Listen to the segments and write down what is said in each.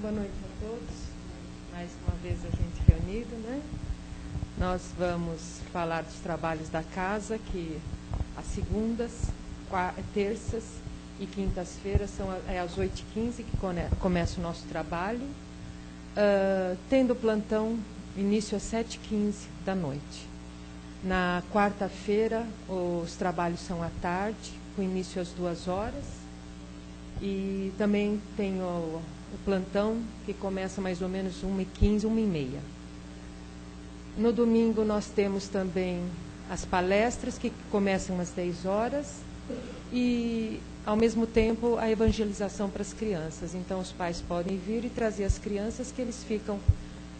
Boa noite a todos. Mais uma vez a gente reunido, né? Nós vamos falar dos trabalhos da casa, que às segundas, terças e quintas-feiras são às 8h15 que começa o nosso trabalho, tendo plantão início às 7h15 da noite. Na quarta-feira, os trabalhos são à tarde, com início às 2h, e também tem o plantão, que começa mais ou menos 1h15, 1h30. No domingo, nós temos também as palestras, que começam às 10h, e, ao mesmo tempo, a evangelização para as crianças. Então, os pais podem vir e trazer as crianças, que eles ficam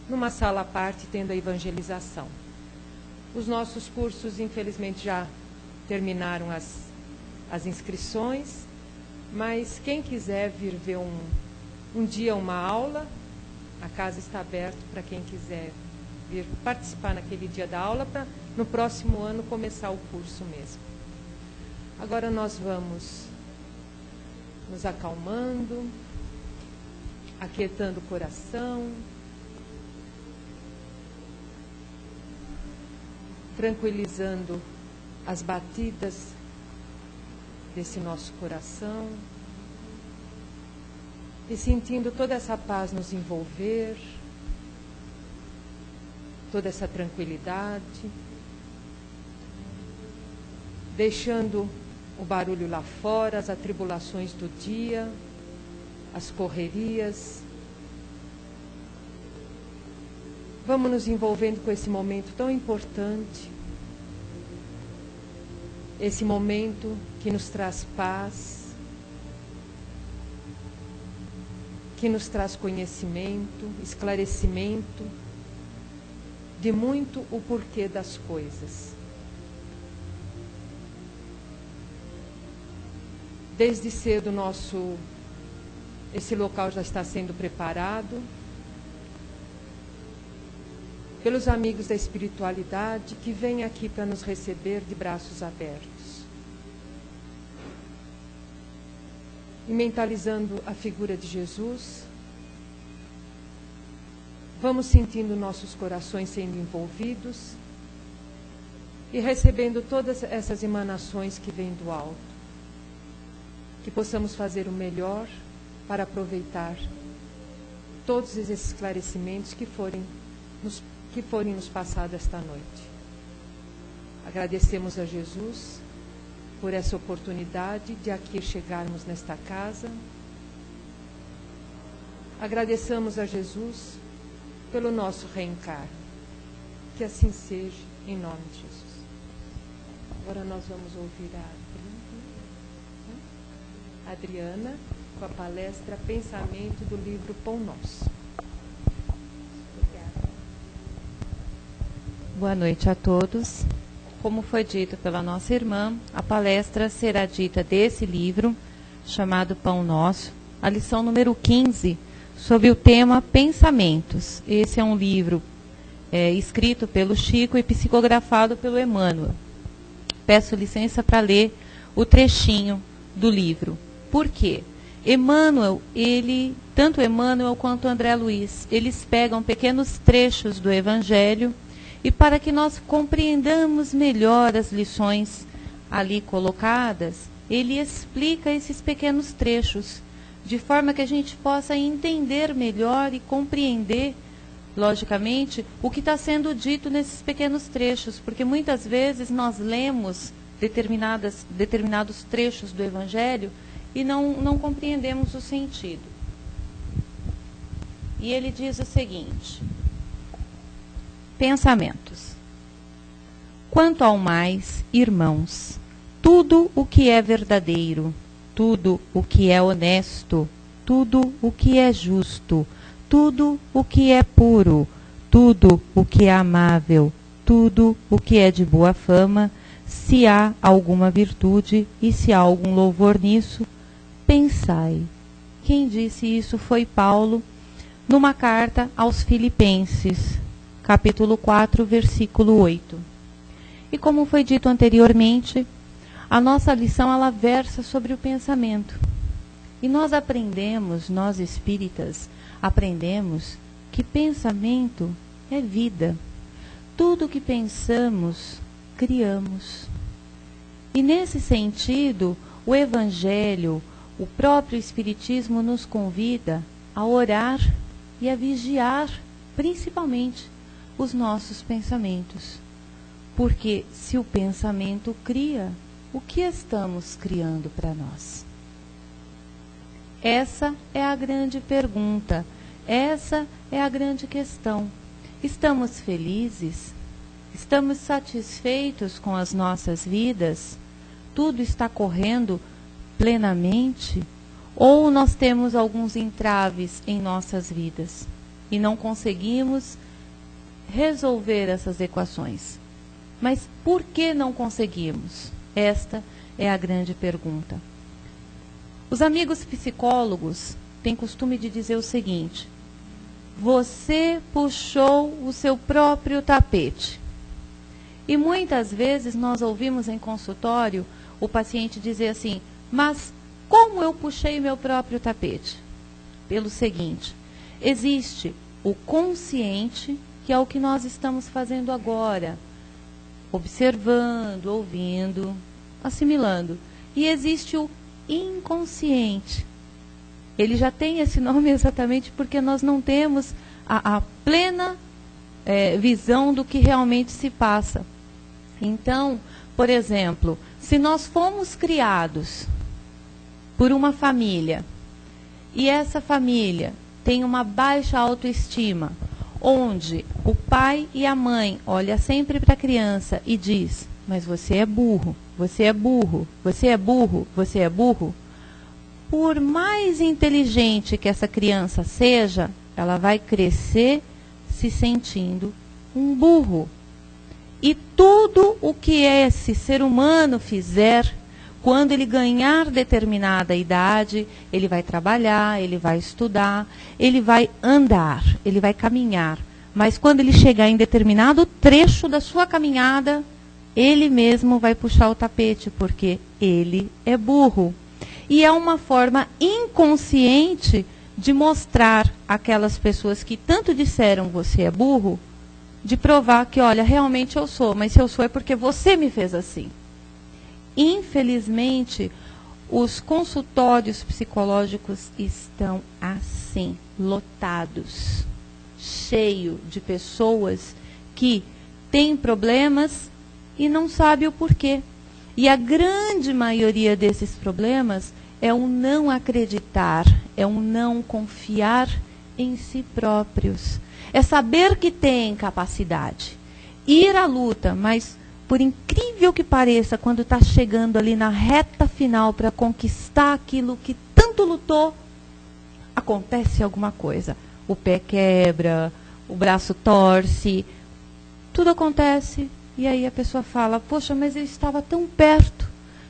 numa sala à parte, tendo a evangelização. Os nossos cursos, infelizmente, já terminaram as inscrições, mas quem quiser vir ver um dia uma aula, a casa está aberta para quem quiser vir participar naquele dia da aula, para no próximo ano começar o curso mesmo. Agora nós vamos nos acalmando, aquietando o coração, tranquilizando as batidas desse nosso coração e sentindo toda essa paz nos envolver, toda essa tranquilidade, deixando o barulho lá fora, as atribulações do dia, as correrias. Vamos nos envolvendo com esse momento tão importante, esse momento que nos traz paz, que nos traz conhecimento, esclarecimento de muito o porquê das coisas. Desde cedo esse local já está sendo preparado pelos amigos da espiritualidade que vêm aqui para nos receber de braços abertos. E mentalizando a figura de Jesus, vamos sentindo nossos corações sendo envolvidos e recebendo todas essas emanações que vêm do alto. Que possamos fazer o melhor para aproveitar todos esses esclarecimentos que forem nos passados esta noite. Agradecemos a Jesus por essa oportunidade de aqui chegarmos nesta casa. Agradecemos a Jesus pelo nosso reencarno. Que assim seja, em nome de Jesus. Agora nós vamos ouvir a Adriana com a palestra Pensamento do livro Pão Nosso. Boa noite a todos. Como foi dito pela nossa irmã, a palestra será dita desse livro, chamado Pão Nosso, a lição número 15, sobre o tema Pensamentos. Esse é um livro escrito pelo Chico e psicografado pelo Emmanuel. Peço licença para ler o trechinho do livro. Por quê? Emmanuel, tanto Emmanuel quanto André Luiz, eles pegam pequenos trechos do Evangelho, e para que nós compreendamos melhor as lições ali colocadas, ele explica esses pequenos trechos, de forma que a gente possa entender melhor e compreender, logicamente, o que está sendo dito nesses pequenos trechos, porque muitas vezes nós lemos determinados trechos do Evangelho e não compreendemos o sentido. E ele diz o seguinte: Pensamentos. Quanto ao mais, irmãos, tudo o que é verdadeiro, tudo o que é honesto, tudo o que é justo, tudo o que é puro, tudo o que é amável, tudo o que é de boa fama, se há alguma virtude e se há algum louvor nisso, pensai. Quem disse isso foi Paulo, numa carta aos Filipenses, capítulo 4, versículo 8. E como foi dito anteriormente, a nossa lição ela versa sobre o pensamento. E nós aprendemos, nós espíritas, aprendemos que pensamento é vida. Tudo que pensamos, criamos. E nesse sentido, o Evangelho, o próprio Espiritismo nos convida a orar e a vigiar, principalmente, os nossos pensamentos. Porque se o pensamento cria, o que estamos criando para nós? Essa é a grande pergunta, essa é a grande questão. Estamos felizes? Estamos satisfeitos com as nossas vidas? Tudo está correndo plenamente? Ou nós temos alguns entraves em nossas vidas e não conseguimos resolver essas equações? Mas por que não conseguimos? Esta é a grande pergunta. Os amigos psicólogos têm costume de dizer o seguinte: você puxou o seu próprio tapete. E muitas vezes nós ouvimos em consultório o paciente dizer assim: mas como eu puxei meu próprio tapete? Pelo seguinte: existe o consciente, que é o que nós estamos fazendo agora, observando, ouvindo, assimilando. E existe o inconsciente. Ele já tem esse nome exatamente porque nós não temos a plena visão do que realmente se passa. Então, por exemplo, se nós fomos criados por uma família e essa família tem uma baixa autoestima, onde o pai e a mãe olham sempre para a criança e diz: mas você é burro, você é burro, você é burro, você é burro. Por mais inteligente que essa criança seja, ela vai crescer se sentindo um burro. E tudo o que esse ser humano fizer, quando ele ganhar determinada idade, ele vai trabalhar, ele vai estudar, ele vai andar, ele vai caminhar. Mas quando ele chegar em determinado trecho da sua caminhada, ele mesmo vai puxar o tapete, porque ele é burro. E é uma forma inconsciente de mostrar àquelas pessoas que tanto disseram você é burro, de provar que, olha, realmente eu sou, mas se eu sou é porque você me fez assim. Infelizmente, os consultórios psicológicos estão assim, lotados, cheio de pessoas que têm problemas e não sabem o porquê. E a grande maioria desses problemas é um não acreditar, é um não confiar em si próprios. É saber que tem capacidade, ir à luta, mas por incrível que pareça, quando está chegando ali na reta final para conquistar aquilo que tanto lutou, acontece alguma coisa. O pé quebra, o braço torce, tudo acontece. E aí a pessoa fala: poxa, mas eu estava tão perto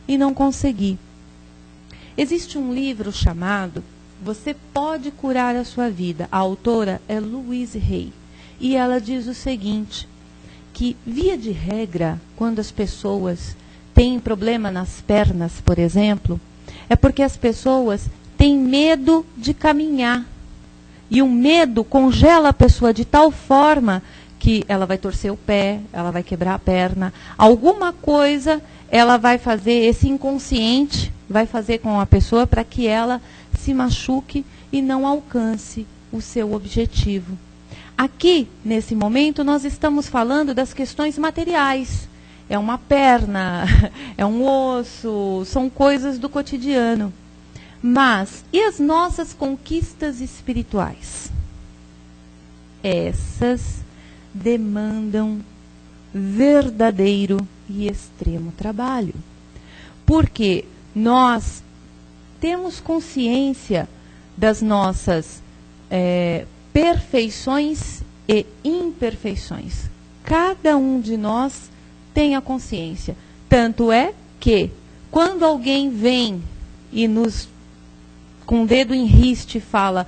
e não consegui. Existe um livro chamado Você Pode Curar a Sua Vida. A autora é Louise Hay. E ela diz o seguinte, que via de regra, quando as pessoas têm problema nas pernas, por exemplo, é porque as pessoas têm medo de caminhar. E o medo congela a pessoa de tal forma que ela vai torcer o pé, ela vai quebrar a perna. Alguma coisa ela vai fazer, esse inconsciente vai fazer com a pessoa para que ela se machuque e não alcance o seu objetivo. Aqui, nesse momento, nós estamos falando das questões materiais. É uma perna, é um osso, são coisas do cotidiano. Mas, e as nossas conquistas espirituais? Essas demandam verdadeiro e extremo trabalho. Porque nós temos consciência das nossas perfeições e imperfeições. Cada um de nós tem a consciência. Tanto é que, quando alguém vem e nos, com o dedo em riste, fala: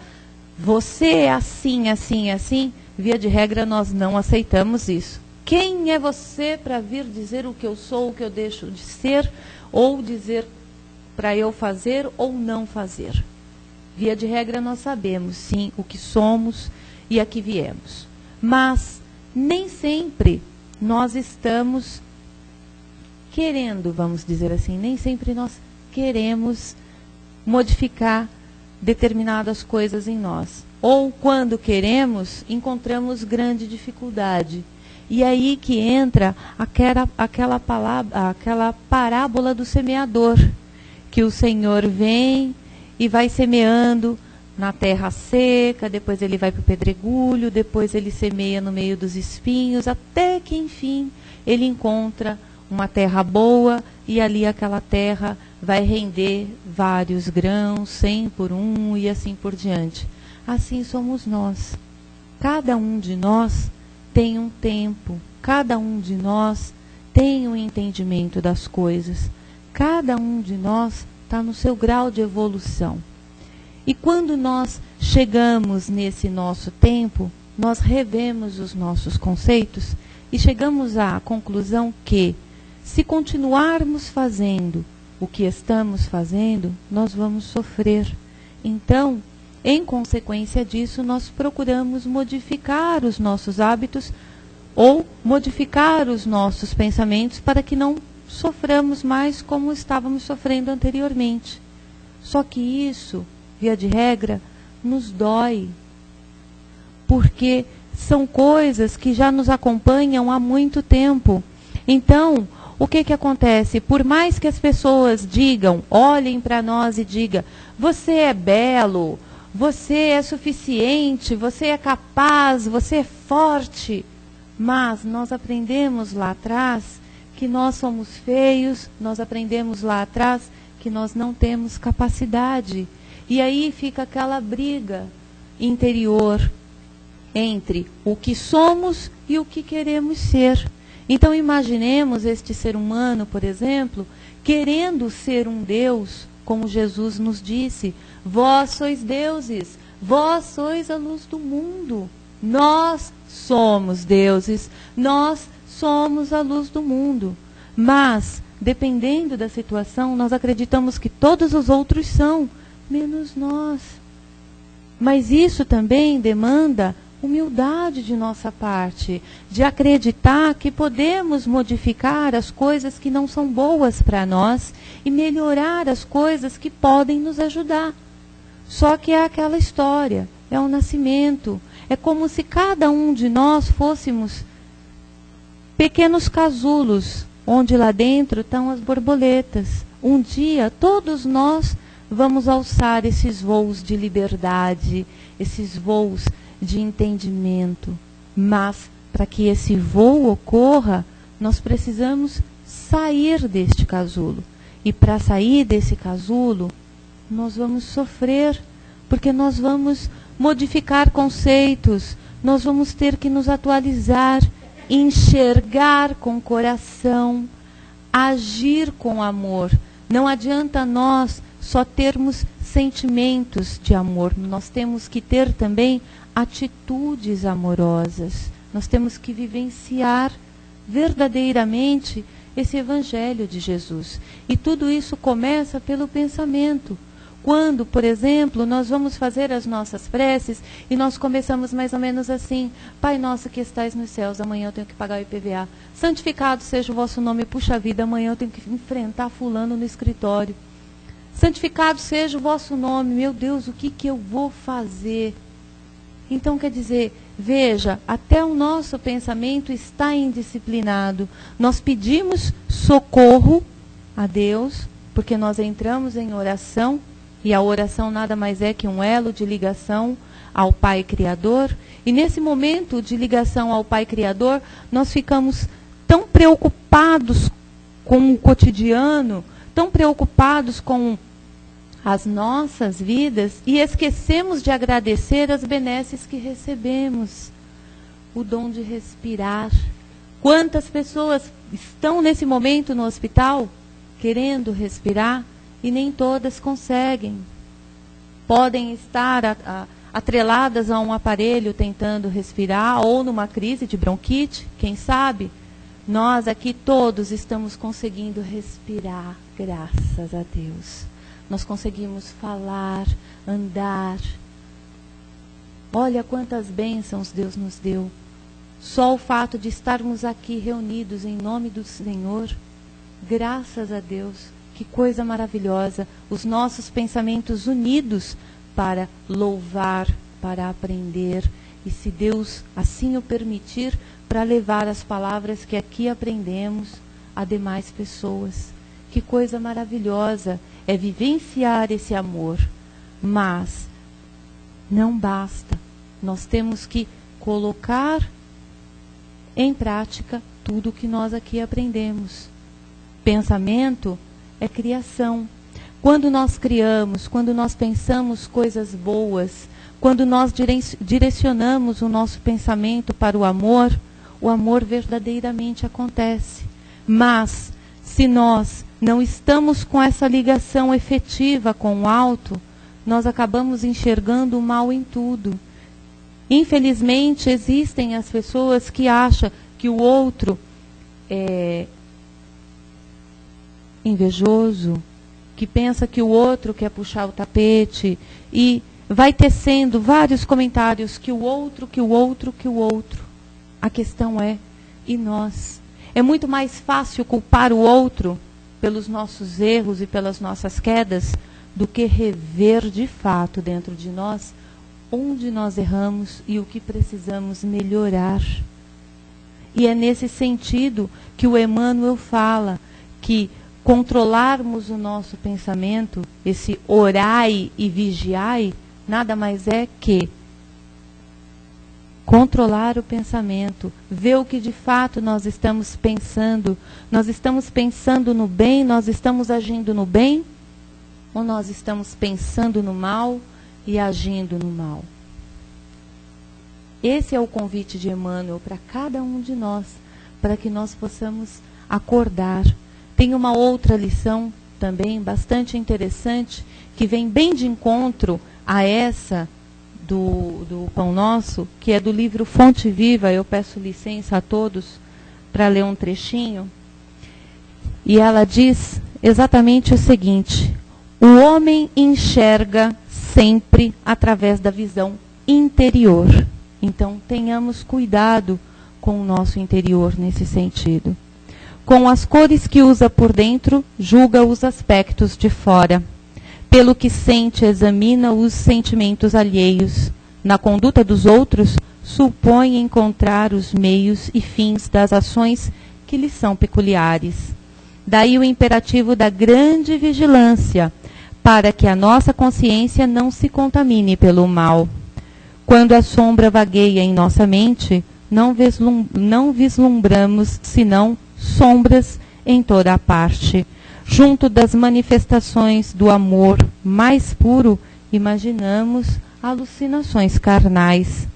você é assim, assim, assim, via de regra nós não aceitamos isso. Quem é você para vir dizer o que eu sou, o que eu deixo de ser, ou dizer para eu fazer ou não fazer? Via de regra, nós sabemos, sim, o que somos e a que viemos. Mas nem sempre nós estamos querendo, vamos dizer assim, nem sempre nós queremos modificar determinadas coisas em nós. Ou, quando queremos, encontramos grande dificuldade. E aí que entra aquela parábola do semeador, que o Senhor vem e vai semeando na terra seca, depois ele vai para o pedregulho, depois ele semeia no meio dos espinhos, até que, enfim, ele encontra uma terra boa, e ali aquela terra vai render vários grãos, 100 por 1 e assim por diante. Assim somos nós. Cada um de nós tem um tempo, cada um de nós tem um entendimento das coisas, cada um de nós está no seu grau de evolução. E quando nós chegamos nesse nosso tempo, nós revemos os nossos conceitos e chegamos à conclusão que, se continuarmos fazendo o que estamos fazendo, nós vamos sofrer. Então, em consequência disso, nós procuramos modificar os nossos hábitos ou modificar os nossos pensamentos para que não soframos mais como estávamos sofrendo anteriormente. Só que isso, via de regra, nos dói, porque são coisas que já nos acompanham há muito tempo. Então, o que acontece? Por mais que as pessoas digam, olhem para nós e digam, você é belo, você é suficiente, você é capaz, você é forte, mas nós aprendemos lá atrás que nós somos feios, nós aprendemos lá atrás que nós não temos capacidade. E aí fica aquela briga interior entre o que somos e o que queremos ser. Então imaginemos este ser humano, por exemplo, querendo ser um Deus, como Jesus nos disse, vós sois deuses, vós sois a luz do mundo. Nós somos deuses, nós somos a luz do mundo. Mas, dependendo da situação, nós acreditamos que todos os outros são, menos nós. Mas isso também demanda humildade de nossa parte, de acreditar que podemos modificar as coisas que não são boas para nós e melhorar as coisas que podem nos ajudar. Só que é aquela história, é o nascimento. É como se cada um de nós fôssemos pequenos casulos, onde lá dentro estão as borboletas. Um dia, todos nós vamos alçar esses voos de liberdade, esses voos de entendimento. Mas, para que esse voo ocorra, nós precisamos sair deste casulo. E para sair desse casulo, nós vamos sofrer, porque nós vamos modificar conceitos, nós vamos ter que nos atualizar, enxergar com o coração, agir com amor. Não adianta nós só termos sentimentos de amor, nós temos que ter também atitudes amorosas. Nós temos que vivenciar verdadeiramente esse Evangelho de Jesus. E tudo isso começa pelo pensamento. Quando, por exemplo, nós vamos fazer as nossas preces e nós começamos mais ou menos assim: Pai nosso que estais nos céus, amanhã eu tenho que pagar o IPVA. Santificado seja o vosso nome, puxa vida, amanhã eu tenho que enfrentar fulano no escritório. Santificado seja o vosso nome, meu Deus, o que eu vou fazer? Então, quer dizer, veja, até o nosso pensamento está indisciplinado. Nós pedimos socorro a Deus, porque nós entramos em oração, e a oração nada mais é que um elo de ligação ao Pai Criador. E nesse momento de ligação ao Pai Criador, nós ficamos tão preocupados com o cotidiano, tão preocupados com as nossas vidas e esquecemos de agradecer as benesses que recebemos. O dom de respirar. Quantas pessoas estão nesse momento no hospital querendo respirar e nem todas conseguem. Podem estar atreladas a um aparelho tentando respirar ou numa crise de bronquite, quem sabe? Nós aqui todos estamos conseguindo respirar, graças a Deus. nós conseguimos falar, andar. Olha quantas bênçãos Deus nos deu. Só o fato de estarmos aqui reunidos em nome do Senhor, graças a Deus, que coisa maravilhosa. Os nossos pensamentos unidos para louvar, para aprender, e se Deus assim o permitir, para levar as palavras que aqui aprendemos a demais pessoas. Que coisa maravilhosa é vivenciar esse amor. Mas não basta. Nós temos que colocar em prática tudo o que nós aqui aprendemos. Pensamento é criação. Quando nós criamos, quando nós pensamos coisas boas, quando nós direcionamos o nosso pensamento para o amor verdadeiramente acontece. Mas, se nós não estamos com essa ligação efetiva com o alto, nós acabamos enxergando o mal em tudo. Infelizmente, existem as pessoas que acham que o outro é invejoso, que pensa que o outro quer puxar o tapete e vai tecendo vários comentários que o outro. A questão é, e nós? É muito mais fácil culpar o outro pelos nossos erros e pelas nossas quedas do que rever de fato dentro de nós onde nós erramos e o que precisamos melhorar. E é nesse sentido que o Emmanuel fala que controlarmos o nosso pensamento, esse orai e vigiai, nada mais é que controlar o pensamento, ver o que de fato nós estamos pensando. Nós estamos pensando no bem, nós estamos agindo no bem, ou nós estamos pensando no mal e agindo no mal? Esse é o convite de Emmanuel para cada um de nós, para que nós possamos acordar. Tem uma outra lição também bastante interessante, que vem bem de encontro a essa do Pão Nosso, que é do livro Fonte Viva. Eu peço licença a todos para ler um trechinho. E ela diz exatamente o seguinte: o homem enxerga sempre através da visão interior. Então, tenhamos cuidado com o nosso interior nesse sentido. Com as cores que usa por dentro, julga os aspectos de fora. Pelo que sente, examina os sentimentos alheios. Na conduta dos outros, supõe encontrar os meios e fins das ações que lhe são peculiares. Daí o imperativo da grande vigilância, para que a nossa consciência não se contamine pelo mal. Quando a sombra vagueia em nossa mente, não vislumbramos senão sombras em toda a parte. Junto das manifestações do amor mais puro, imaginamos alucinações carnais.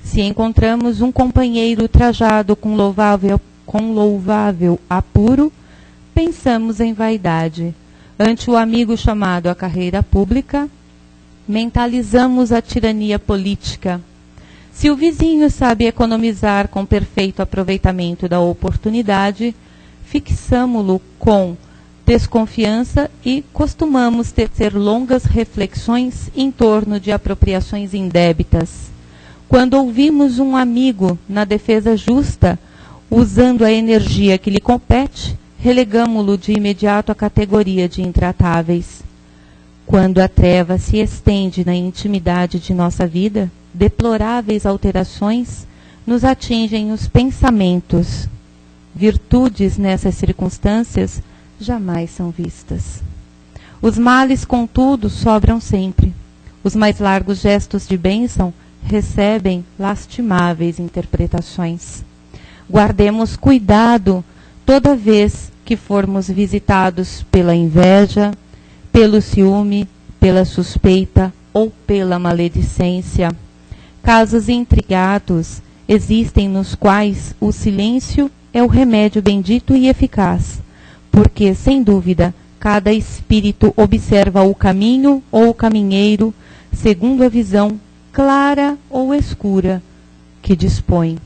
Se encontramos um companheiro trajado com louvável apuro, pensamos em vaidade. Ante o amigo chamado à carreira pública, mentalizamos a tirania política. Se o vizinho sabe economizar com perfeito aproveitamento da oportunidade, fixamo-lo com desconfiança e costumamos tecer longas reflexões em torno de apropriações indébitas. Quando ouvimos um amigo na defesa justa, usando a energia que lhe compete, relegamo-lo de imediato à categoria de intratáveis. Quando a treva se estende na intimidade de nossa vida, deploráveis alterações nos atingem os pensamentos. Virtudes nessas circunstâncias jamais são vistas. Os males, contudo, sobram sempre. Os mais largos gestos de bênção recebem lastimáveis interpretações. Guardemos cuidado toda vez que formos visitados pela inveja, pelo ciúme, pela suspeita ou pela maledicência. Casos intrigados existem nos quais o silêncio é o remédio bendito e eficaz, porque, sem dúvida, cada espírito observa o caminho ou o caminheiro segundo a visão clara ou escura que dispõe.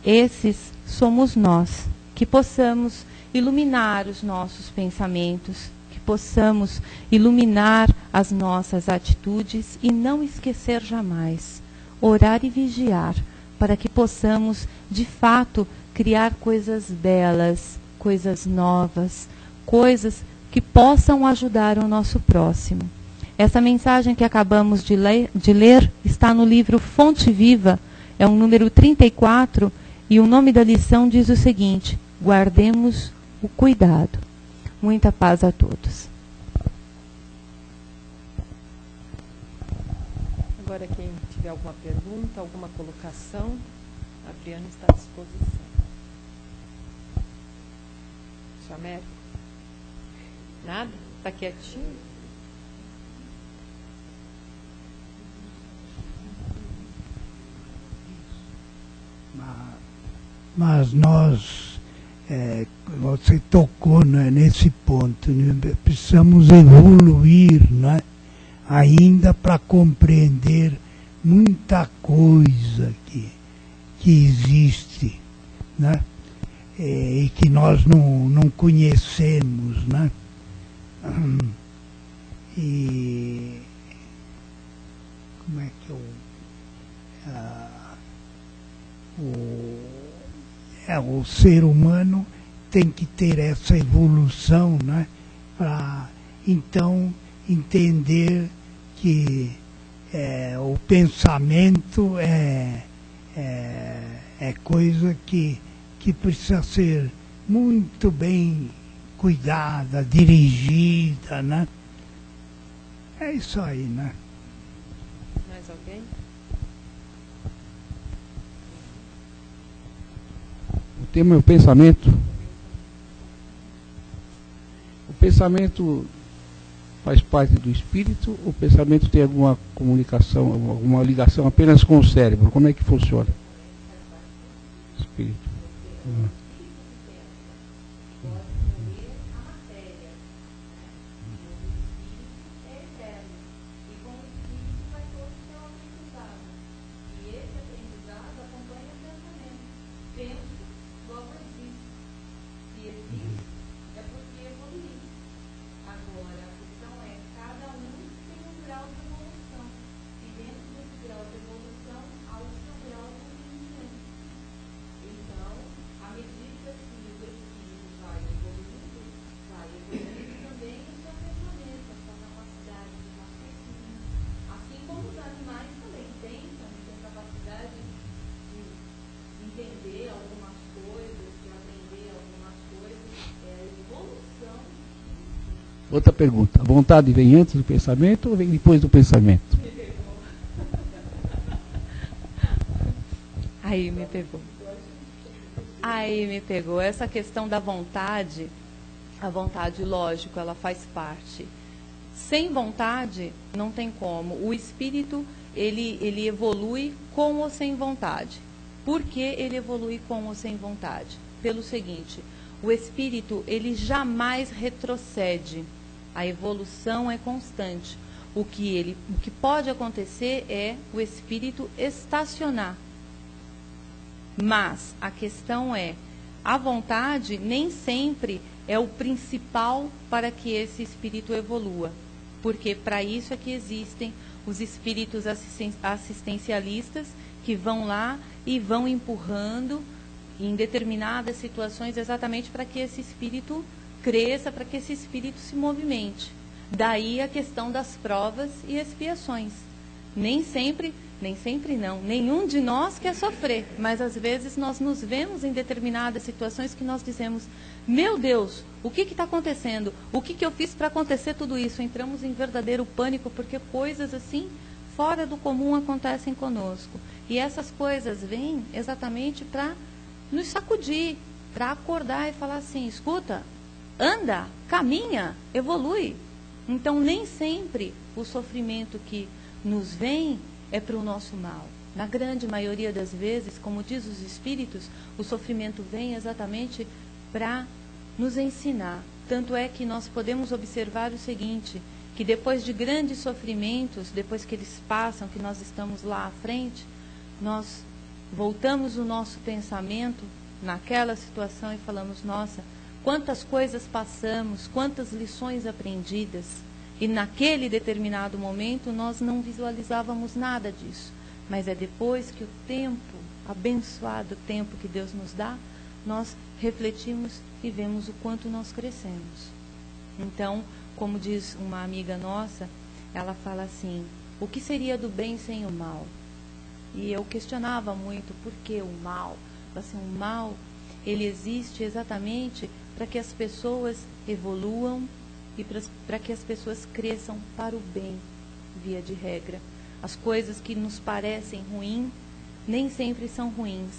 Esses somos nós, que possamos iluminar os nossos pensamentos, que possamos iluminar as nossas atitudes e não esquecer jamais, orar e vigiar, para que possamos, de fato, criar coisas belas, coisas novas, coisas que possam ajudar o nosso próximo. Essa mensagem que acabamos de ler está no livro Fonte Viva, é o número 34, e o nome da lição diz o seguinte: guardemos o cuidado. Muita paz a todos. Agora, quem tiver alguma pergunta, alguma colocação, a Adriana está à disposição. Seu Américo? Nada? Está quietinho? Mas nós, você tocou, né, nesse ponto, né, precisamos evoluir, né, ainda para compreender muita coisa que existe, né, e que nós não conhecemos, né. E como é que o ser humano tem que ter essa evolução, né, para então entender que o pensamento é coisa que precisa ser muito bem cuidada, dirigida, né? É isso aí, né? Mais alguém? O tema é o pensamento. O pensamento faz parte do espírito, o pensamento tem alguma comunicação, alguma ligação apenas com o cérebro? Como é que funciona? Espírito. Outra pergunta. A vontade vem antes do pensamento ou vem depois do pensamento? Aí me pegou. Essa questão da vontade, a vontade, lógico, ela faz parte. Sem vontade, não tem como. O espírito, ele evolui com ou sem vontade. Por que ele evolui com ou sem vontade? Pelo seguinte, o espírito, ele jamais retrocede. A evolução é constante. O que pode acontecer é o espírito estacionar. Mas a questão é, a vontade nem sempre é o principal para que esse espírito evolua. Porque para isso é que existem os espíritos assistencialistas que vão lá e vão empurrando em determinadas situações exatamente para que esse espírito cresça, para que esse espírito se movimente. Daí a questão das provas e expiações. Nem sempre não, nenhum de nós quer sofrer, mas às vezes nós nos vemos em determinadas situações que nós dizemos, meu Deus, o que está acontecendo? O que eu fiz para acontecer tudo isso? Entramos em verdadeiro pânico, porque coisas assim, fora do comum, acontecem conosco. E essas coisas vêm exatamente para nos sacudir, para acordar e falar assim, escuta, anda, caminha, evolui. Então, nem sempre o sofrimento que nos vem é para o nosso mal. Na grande maioria das vezes, como diz os Espíritos, o sofrimento vem exatamente para nos ensinar. Tanto é que nós podemos observar o seguinte, que depois de grandes sofrimentos, depois que eles passam, que nós estamos lá à frente, nós voltamos o nosso pensamento naquela situação e falamos, nossa, quantas coisas passamos, quantas lições aprendidas, e naquele determinado momento nós não visualizávamos nada disso. Mas é depois que o tempo, abençoado tempo que Deus nos dá, nós refletimos e vemos o quanto nós crescemos. Então, como diz uma amiga nossa, ela fala assim: o que seria do bem sem o mal? E eu questionava muito por que o mal. Assim, o mal, ele existe exatamente para que as pessoas evoluam e para que as pessoas cresçam para o bem, via de regra. As coisas que nos parecem ruins nem sempre são ruins,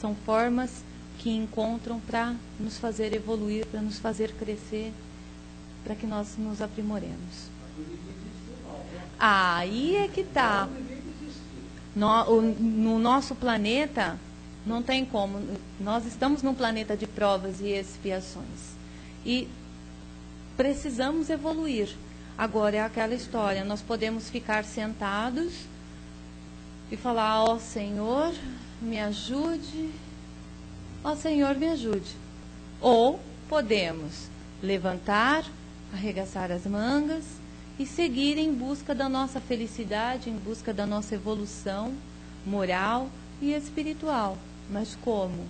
são formas que encontram para nos fazer evoluir, para nos fazer crescer, para que nós nos aprimoremos. Aí é que está. No nosso planeta, não tem como. Nós estamos num planeta de provas e expiações. E precisamos evoluir. Agora é aquela história, nós podemos ficar sentados e falar: ó Senhor, me ajude. Ó Senhor, me ajude. Ou podemos levantar, arregaçar as mangas e seguir em busca da nossa felicidade, em busca da nossa evolução moral e espiritual. Mas como?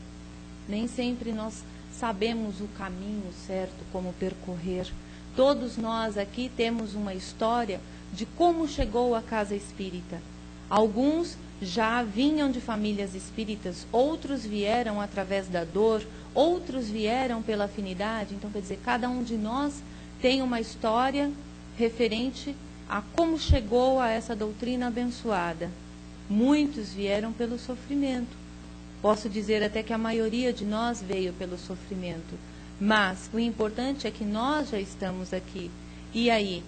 Nem sempre nós sabemos o caminho certo, como percorrer. Todos nós aqui temos uma história de como chegou à casa espírita. Alguns já vinham de famílias espíritas, outros vieram através da dor, outros vieram pela afinidade. Então, quer dizer, cada um de nós tem uma história referente a como chegou a essa doutrina abençoada. Muitos vieram pelo sofrimento. Posso dizer até que a maioria de nós veio pelo sofrimento. Mas o importante é que nós já estamos aqui. E aí,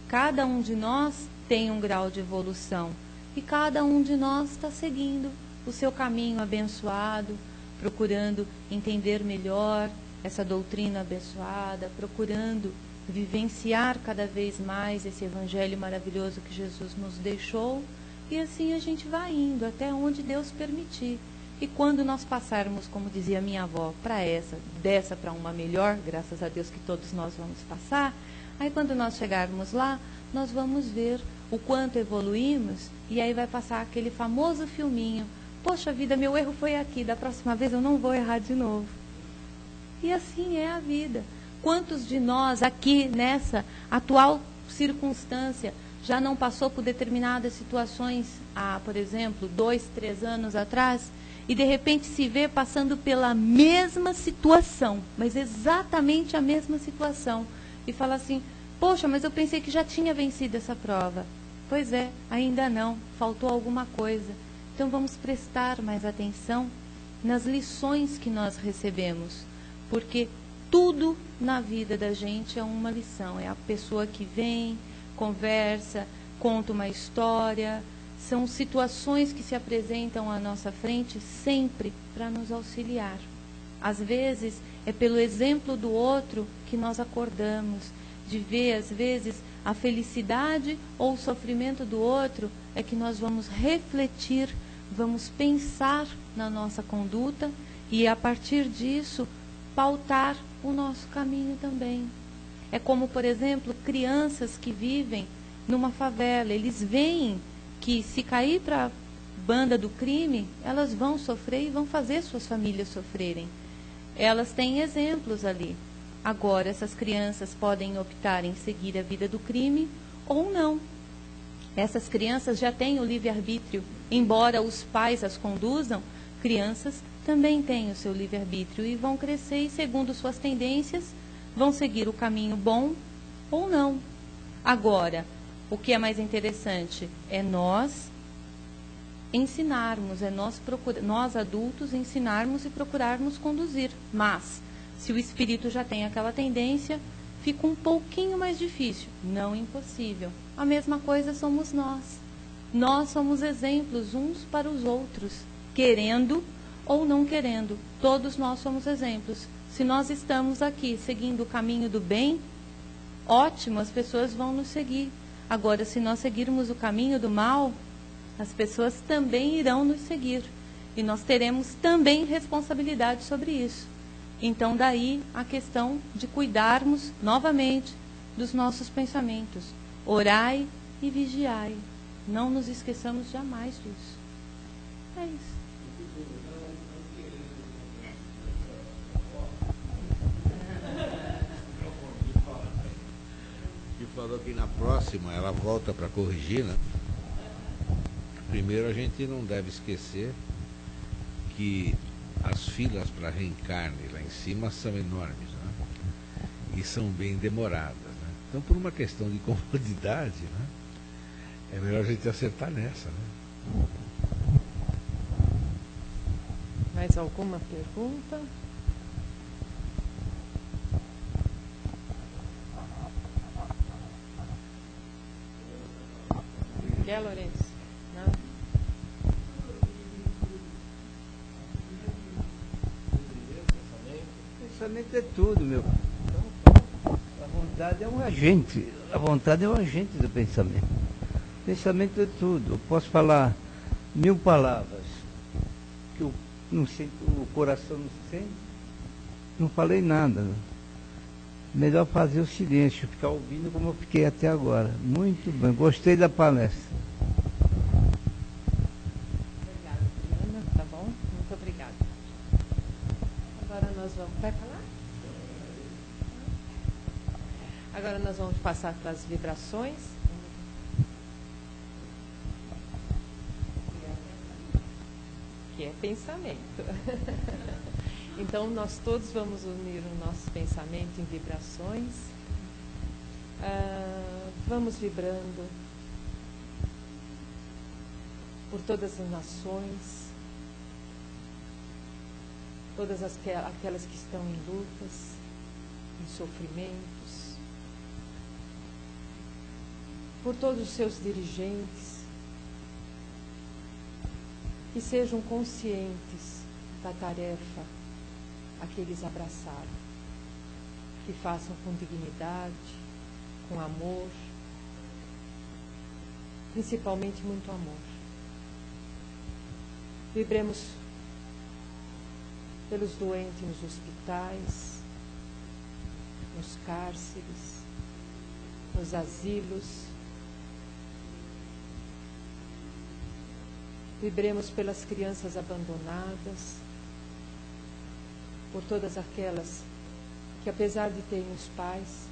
cada um de nós tem um grau de evolução. E cada um de nós está seguindo o seu caminho abençoado, procurando entender melhor essa doutrina abençoada, procurando vivenciar cada vez mais esse evangelho maravilhoso que Jesus nos deixou. E assim a gente vai indo até onde Deus permitir. E quando nós passarmos, como dizia minha avó, para dessa para uma melhor, graças a Deus que todos nós vamos passar, aí quando nós chegarmos lá, nós vamos ver o quanto evoluímos, e aí vai passar aquele famoso filminho: poxa vida, meu erro foi aqui, da próxima vez eu não vou errar de novo. E assim é a vida. Quantos de nós aqui, nessa atual circunstância, já não passou por determinadas situações há, por exemplo, 2, 3 anos atrás, e de repente se vê passando pela mesma situação, mas exatamente a mesma situação, e fala assim: poxa, mas eu pensei que já tinha vencido essa prova. Pois é, ainda não, faltou alguma coisa. Então vamos prestar mais atenção nas lições que nós recebemos, porque tudo na vida da gente é uma lição. É a pessoa que vem, conversa, conta uma história. São situações que se apresentam à nossa frente sempre para nos auxiliar. Às vezes, é pelo exemplo do outro que nós acordamos, de ver, às vezes, a felicidade ou o sofrimento do outro, é que nós vamos refletir, vamos pensar na nossa conduta e, a partir disso, pautar o nosso caminho também. É como, por exemplo, crianças que vivem numa favela. Eles veem que se cair para a banda do crime, elas vão sofrer e vão fazer suas famílias sofrerem. Elas têm exemplos ali. Agora, essas crianças podem optar em seguir a vida do crime ou não. Essas crianças já têm o livre-arbítrio. Embora os pais as conduzam, crianças também têm o seu livre-arbítrio e vão crescer e, segundo suas tendências, vão seguir o caminho bom ou não. Agora, o que é mais interessante é nós ensinarmos, é nós adultos ensinarmos e procurarmos conduzir. Mas, se o espírito já tem aquela tendência, fica um pouquinho mais difícil, não impossível. A mesma coisa somos nós. Nós somos exemplos uns para os outros, querendo ou não querendo. Todos nós somos exemplos. Se nós estamos aqui seguindo o caminho do bem, ótimo, as pessoas vão nos seguir. Agora, se nós seguirmos o caminho do mal, as pessoas também irão nos seguir. E nós teremos também responsabilidade sobre isso. Então, daí a questão de cuidarmos novamente dos nossos pensamentos. Orai e vigiai. Não nos esqueçamos jamais disso. É isso. E falou que na próxima ela volta para corrigir, né? Primeiro, a gente não deve esquecer que as filas para reencarne lá em cima são enormes, né? E são bem demoradas, né? Então, por uma questão de comodidade, né? É melhor a gente acertar nessa, né? Mais alguma pergunta? Quer, Lourenço? Não? Pensamento é tudo, meu. A vontade é um agente. A vontade é um agente do pensamento. Pensamento é tudo. Eu posso falar 1000 palavras que eu não sinto, o coração não sente. Não falei nada. Melhor fazer o silêncio, ficar ouvindo como eu fiquei até agora. Muito bem, gostei da palestra. Obrigada, Juliana. Tá bom? Muito obrigada. Agora nós vamos... Vai falar? Agora nós vamos passar para as vibrações. Que é pensamento. Então, nós todos vamos unir o nosso pensamento em vibrações. Vamos vibrando por todas as nações, todas aquelas que estão em lutas, em sofrimentos, por todos os seus dirigentes, que sejam conscientes da tarefa a que eles abraçaram, que façam com dignidade, com amor, principalmente muito amor. Vibremos pelos doentes nos hospitais, nos cárceres, nos asilos. Vibremos pelas crianças abandonadas, por todas aquelas que, apesar de terem os pais,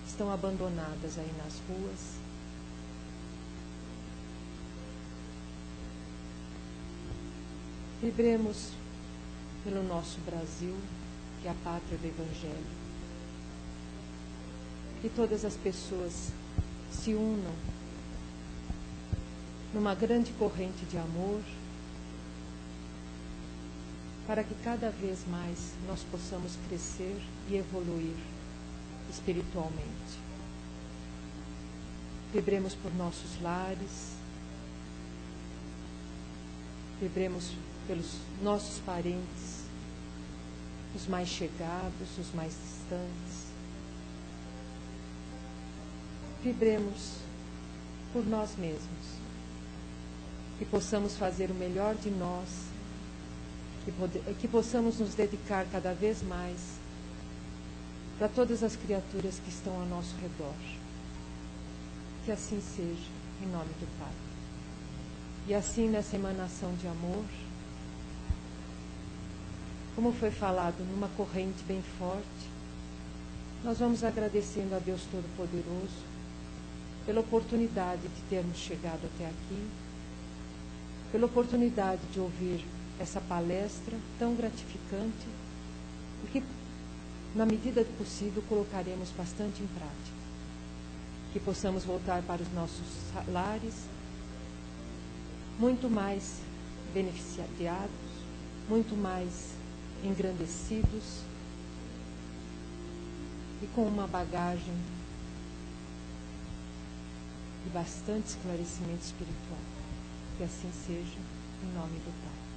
estão abandonadas aí nas ruas. Vibremos pelo nosso Brasil, que é a pátria do Evangelho. Que todas as pessoas se unam numa grande corrente de amor, para que cada vez mais nós possamos crescer e evoluir espiritualmente. Vibremos por nossos lares, vibremos pelos nossos parentes, os mais chegados, os mais distantes. Vibremos por nós mesmos, que possamos fazer o melhor de nós, que possamos nos dedicar cada vez mais para todas as criaturas que estão ao nosso redor. Que assim seja, em nome do Pai. E assim, nessa emanação de amor, como foi falado, numa corrente bem forte, nós vamos agradecendo a Deus Todo-Poderoso pela oportunidade de termos chegado até aqui, pela oportunidade de ouvir essa palestra tão gratificante e que, na medida do possível, colocaremos bastante em prática. Que possamos voltar para os nossos lares muito mais beneficiados, muito mais engrandecidos e com uma bagagem de bastante esclarecimento espiritual. Que assim seja, em nome do Pai.